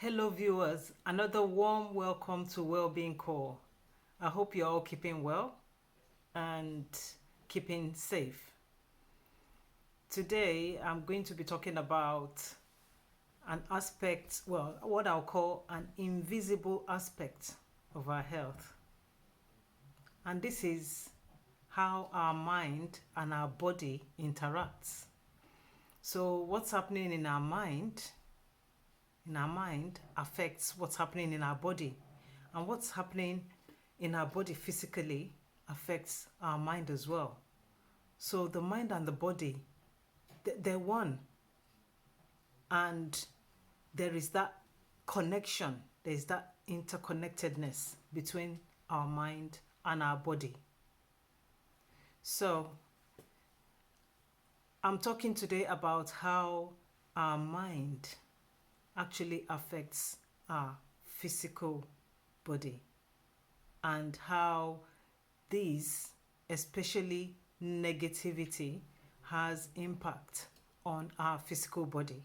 Hello viewers, another warm welcome to Wellbeing Call. I hope you're all keeping well and keeping safe. Today I'm going to be talking about an aspect, well, what I'll call an invisible aspect of our health. And this is how our mind and our body interacts. So what's happening in our mind affects what's happening in our body, and what's happening in our body physically affects our mind as well. So the mind and the body, they're one, and there is that connection, there is that interconnectedness between our mind and our body. So I'm talking today about how our mind actually affects our physical body, and how these, especially negativity, has impact on our physical body.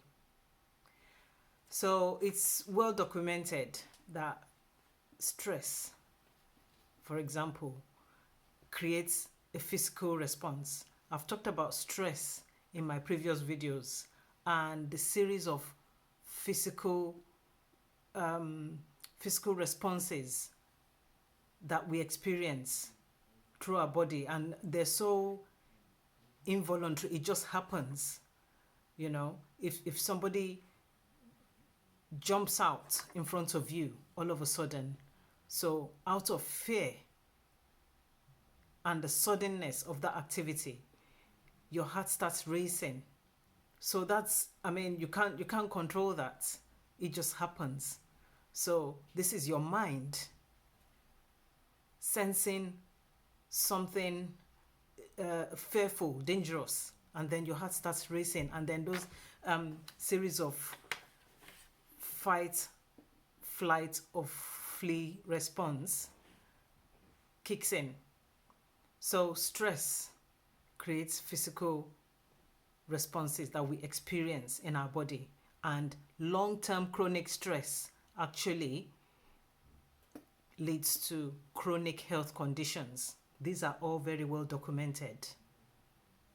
So it's well documented that stress, for example, creates a physical response. I've talked about stress in my previous videos and the series of physical responses that we experience through our body, and they're so involuntary. It just happens. If somebody jumps out in front of you all of a sudden, so out of fear and the suddenness of that activity, your heart starts racing. So that's, you can't control that. It just happens. So this is your mind sensing something fearful, dangerous, and then your heart starts racing, and then those series of fight, flight, or flee response kicks in. So stress creates physical responses that we experience in our body, and long-term chronic stress actually leads to chronic health conditions. These are all very well documented.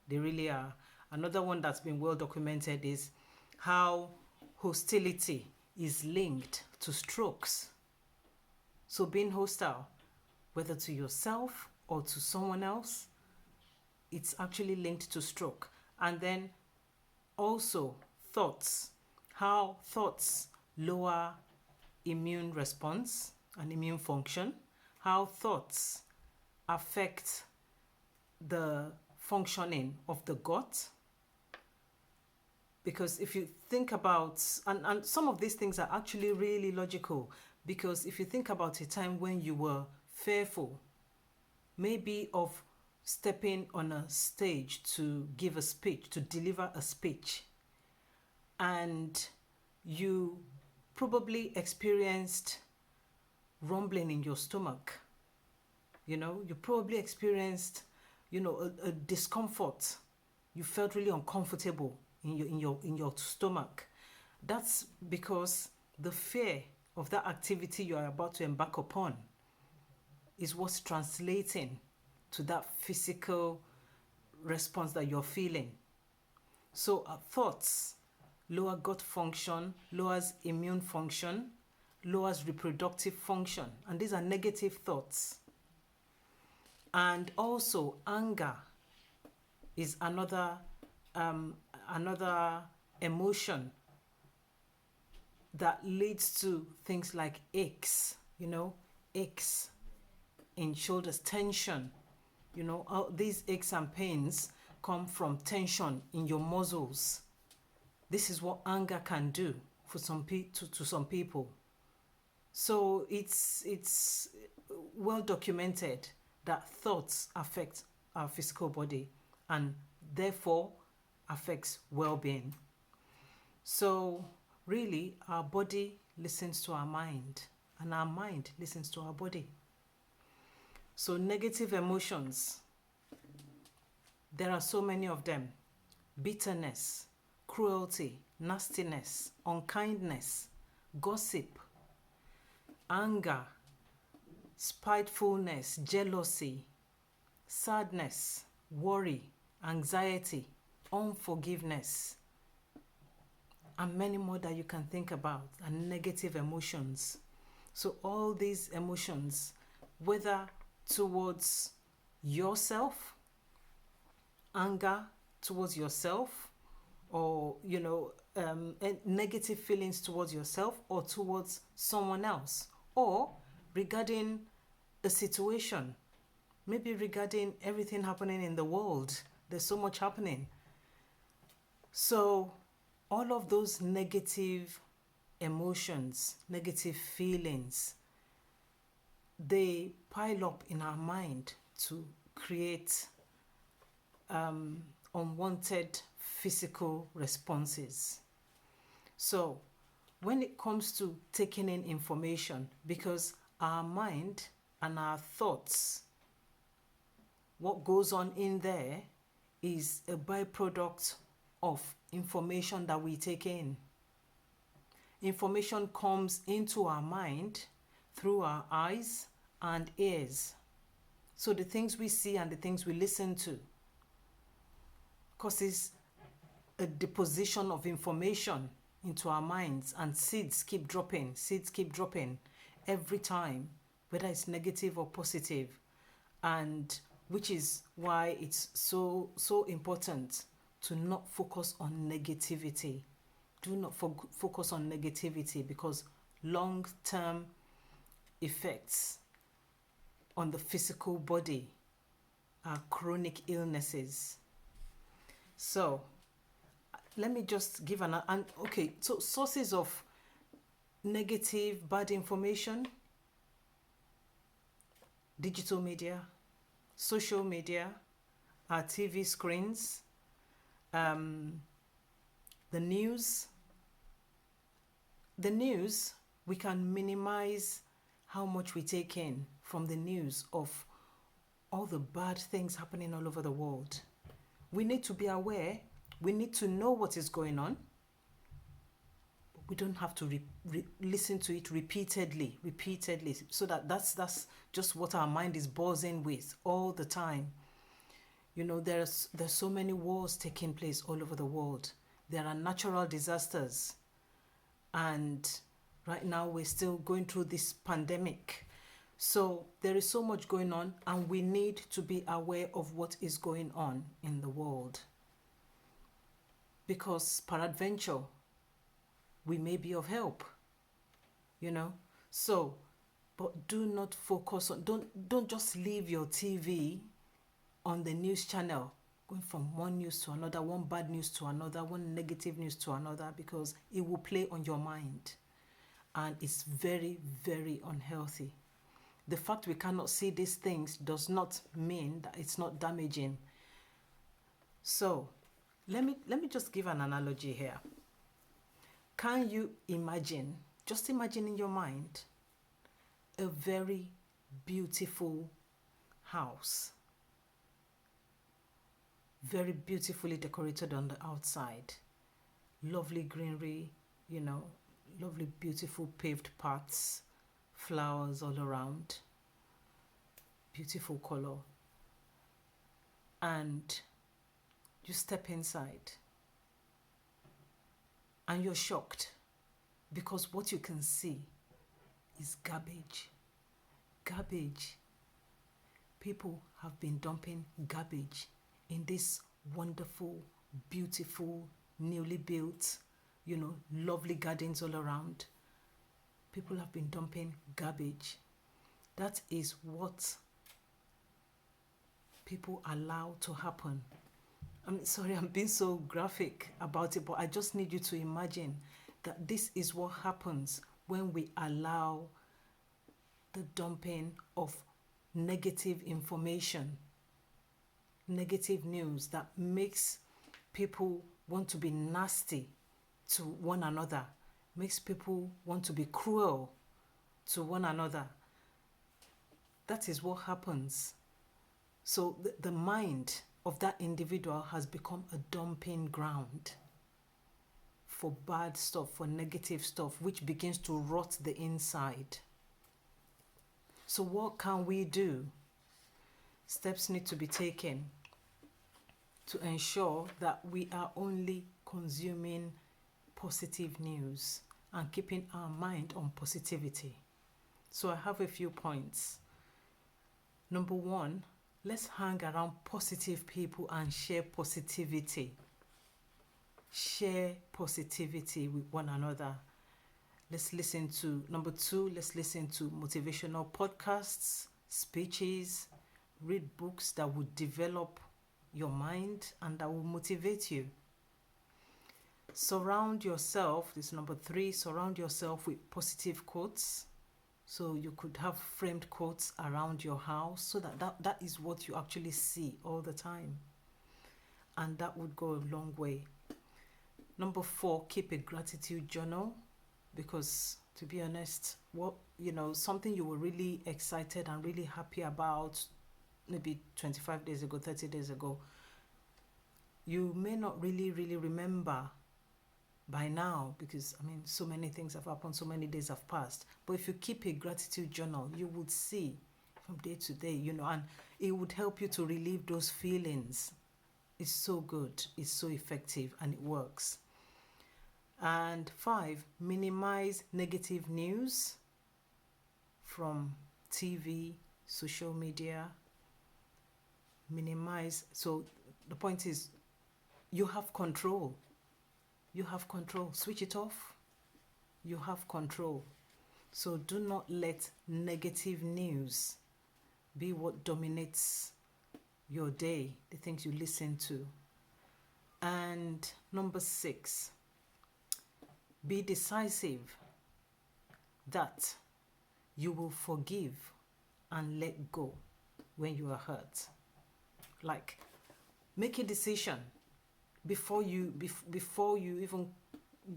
They really are. Another one that's been well documented is how hostility is linked to strokes. So being hostile, whether to yourself or to someone else, it's actually linked to stroke. And then also thoughts, how thoughts lower immune response and immune function, how thoughts affect the functioning of the gut. Because if you think about, and some of these things are actually really logical, because if you think about a time when you were fearful, maybe of stepping on a stage to give a speech, to deliver a speech, and you probably experienced rumbling in your stomach. You probably experienced, a discomfort. You felt really uncomfortable in your stomach. That's because the fear of that activity you are about to embark upon is what's translating to that physical response that you're feeling. So thoughts lower gut function, lowers immune function, lowers reproductive function, and these are negative thoughts. And also anger is another emotion that leads to things like aches, aches in shoulders, tension. All these aches and pains come from tension in your muscles. This is what anger can do for to some people. So it's well documented that thoughts affect our physical body and therefore affects well-being. So really, our body listens to our mind, and our mind listens to our body. So negative emotions, there are so many of them: bitterness, cruelty, nastiness, unkindness, gossip, anger, spitefulness, jealousy, sadness, worry, anxiety, unforgiveness, and many more that you can think about, and negative emotions. So all these emotions, whether towards yourself, anger towards yourself, or negative feelings towards yourself or towards someone else, or regarding a situation, maybe regarding everything happening in the world. There's so much happening. So all of those negative emotions, negative feelings, they pile up in our mind to create unwanted physical responses. So when it comes to taking in information, because our mind and our thoughts, what goes on in there is a byproduct of information that we take in. Information comes into our mind through our eyes and ears. So the things we see and the things we listen to causes a deposition of information into our minds, and seeds keep dropping every time, whether it's negative or positive. And which is why it's so important to not focus on negativity. Do not focus on negativity, because long-term effects on the physical body are chronic illnesses. So let me just give so sources of negative, bad information: digital media, social media, our TV screens, the news. The news, we can minimize how much we take in from the news of all the bad things happening all over the world. We need to be aware. We need to know what is going on. We don't have to listen to it repeatedly, so that's just what our mind is buzzing with all the time. There's so many wars taking place all over the world. There are natural disasters, and right now we're still going through this pandemic. So there is so much going on, and we need to be aware of what is going on in the world, because peradventure we may be of help. So, but do not focus on, don't just leave your TV on the news channel, going from one news to another, one bad news to another, one negative news to another, because it will play on your mind, and it's very, very unhealthy. The fact we cannot see these things does not mean that it's not damaging. So let me just give an analogy here. Can you imagine, just imagine in your mind, a very beautiful house, very beautifully decorated on the outside, lovely greenery, lovely beautiful paved paths, flowers all around, beautiful color, and you step inside and you're shocked, because what you can see is garbage. People have been dumping garbage in this wonderful, beautiful, newly built, lovely gardens all around. People have been dumping garbage. That is what people allow to happen. I'm sorry, I'm being so graphic about it, but I just need you to imagine that this is what happens when we allow the dumping of negative information, negative news that makes people want to be nasty to one another, makes people want to be cruel to one another. That is what happens. So the mind of that individual has become a dumping ground for bad stuff, for negative stuff, which begins to rot the inside. So what can we do? Steps need to be taken to ensure that we are only consuming positive news and keeping our mind on positivity. So I have a few points. Number one, let's hang around positive people and share positivity. Share positivity with one another. Number two, let's listen to motivational podcasts, speeches, read books that would develop your mind and that will motivate you. Surround yourself, this is number three, surround yourself with positive quotes. So you could have framed quotes around your house so that is what you actually see all the time. And that would go a long way. Number four, keep a gratitude journal, because to be honest, something you were really excited and really happy about maybe 25 days ago, 30 days ago, you may not really remember by now, because so many things have happened, so many days have passed. But if you keep a gratitude journal, you would see from day to day, and it would help you to relieve those feelings. It's so good, it's so effective, and it works. And 5, minimize negative news from TV, social media. Minimize. So the point is, you have control. You have control. Switch it off. You have control. So do not let negative news be what dominates your day, the things you listen to. And number 6, be decisive that you will forgive and let go when you are hurt. Like, make a decision before you even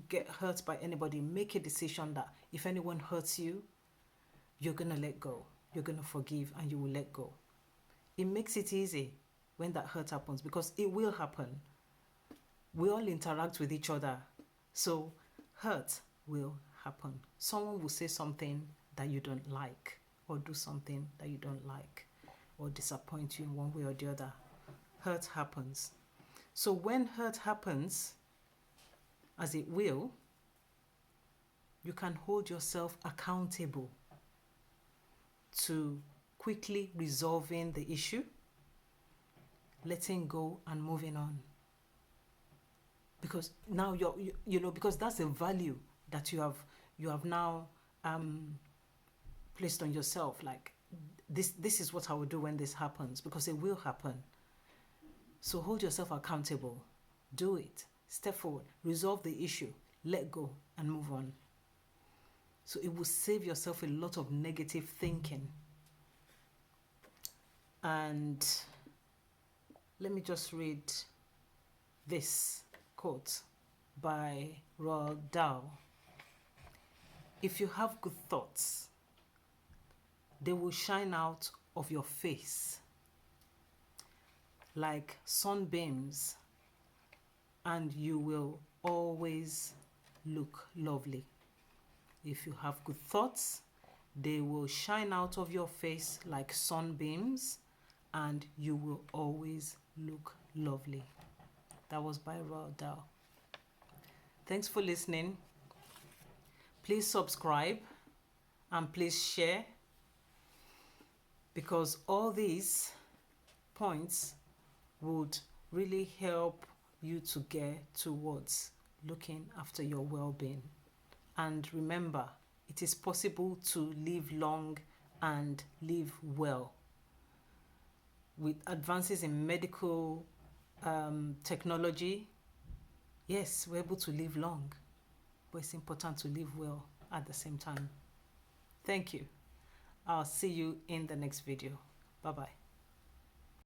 get hurt by anybody. Make a decision that if anyone hurts you, you're going to let go. You're going to forgive and you will let go. It makes it easy when that hurt happens, because it will happen. We all interact with each other. So hurt will happen. Someone will say something that you don't like, or do something that you don't like, or disappoint you in one way or the other. Hurt happens. So when hurt happens, as it will, you can hold yourself accountable to quickly resolving the issue, letting go and moving on. Because now because that's a value that you have now placed on yourself. Like, this is what I will do when this happens, because it will happen. So hold yourself accountable. Do it. Step forward. Resolve the issue. Let go and move on. So it will save yourself a lot of negative thinking. And let me just read this quote by Roald Dahl. If you have good thoughts, they will shine out of your face like sunbeams, and you will always look lovely. If you have good thoughts, they will shine out of your face like sunbeams, and you will always look lovely. That was by Roald Dahl. Thanks for listening. Please subscribe and please share, because all these points would really help you to get towards looking after your well-being. And remember, it is possible to live long and live well. With advances in medical technology, yes, we're able to live long, but it's important to live well at the same time. Thank you. I'll see you in the next video. Bye-bye.